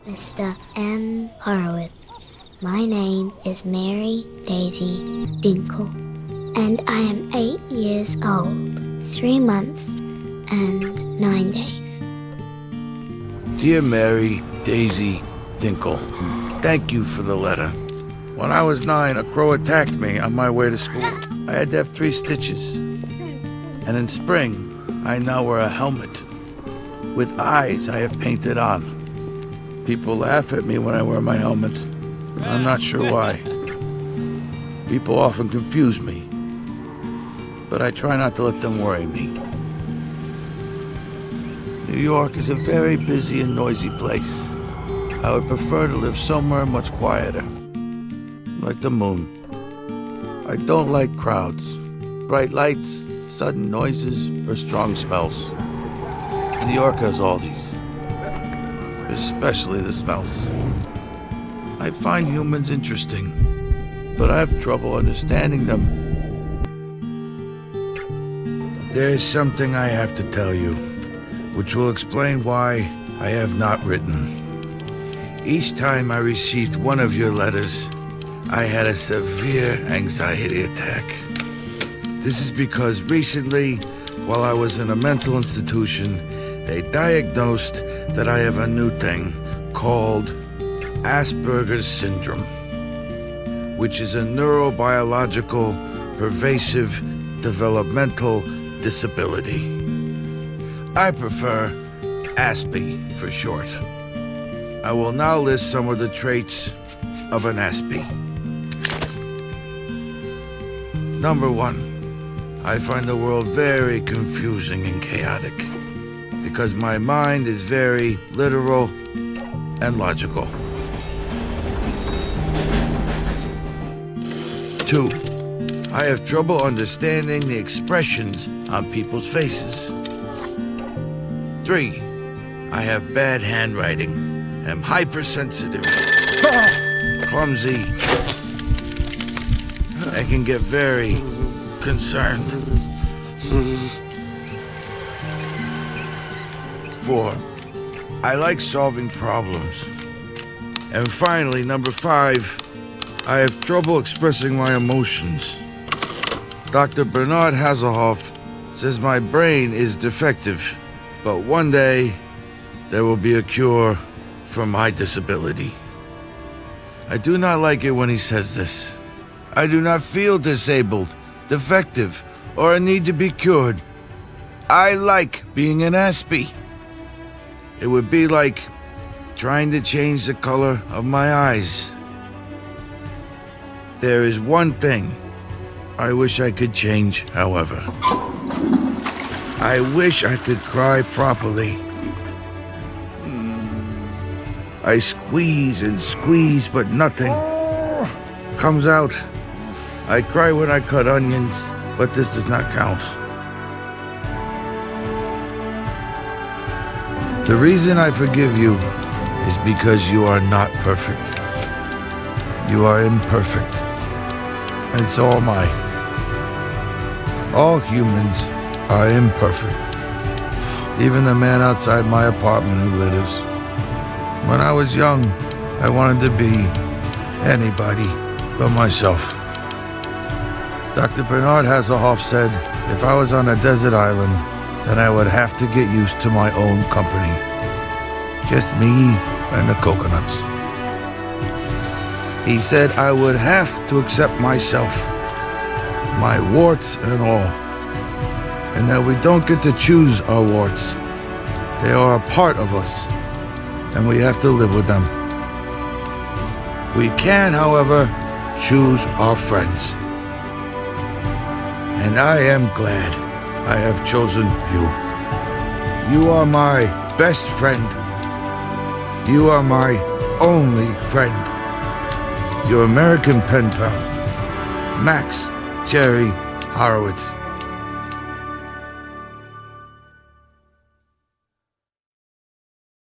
Mr. M. Horowitz. My name is Mary Daisy Dinkle, and I am 8 years old, 3 months and 9 days. Dear Mary Daisy Dinkle, thank you for the letter. When I was 9, a crow attacked me on my way to school. I had to have 3 stitches. And in spring, I now wear a helmet with eyes I have painted on. People laugh at me when I wear my helmet. I'm not sure why. People often confuse me, but I try not to let them worry me. New York is a very busy and noisy place. I would prefer to live somewhere much quieter, like the moon. I don't like crowds, bright lights, sudden noises, or strong smells. New York has all these, especially the smells. I find humans interesting, but I have trouble understanding them. There's something I have to tell you, which will explain why I have not written. Each time I received one of your letters, I had a severe anxiety attack. This is because recently, while I was in a mental institution, they diagnosed that I have a new thing called Asperger's syndrome, which is a neurobiological, pervasive, developmental disability. I prefer ASPI for short. I will now list some of the traits of an ASPI. Number 1. I find the world very confusing and chaotic because my mind is very literal and logical. 2. I have trouble understanding the expressions on people's faces. 3. I have bad handwriting, am hypersensitive, clumsy, I can get very concerned. 4. I like solving problems. And finally, number 5, I have trouble expressing my emotions. Dr. Bernard Hasselhoff says my brain is defective, but one day there will be a cure for my disability. I do not like it when he says this. I do not feel disabled, defective, or a need to be cured. I like being an ASPI. It would be like trying to change the color of my eyes. There is one thing I wish I could change, however. I wish I could cry properly. I squeeze and squeeze, but nothing comes out. I cry when I cut onions, but this does not count. The reason I forgive you is because you are not perfect. You are imperfect. And so am I. All humans are imperfect. Even the man outside my apartment who litters. When I was young, I wanted to be anybody but myself. Dr. Bernard Hasselhoff said if I was on a desert island, then I would have to get used to my own company. Just me and the coconuts. He said I would have to accept myself, my warts and all, and that we don't get to choose our warts. They are a part of us, and we have to live with them. We can, however, choose our friends. And I am glad I have chosen you. You are my best friend. You are my only friend. Your American pen pal, Max Jerry Horowitz.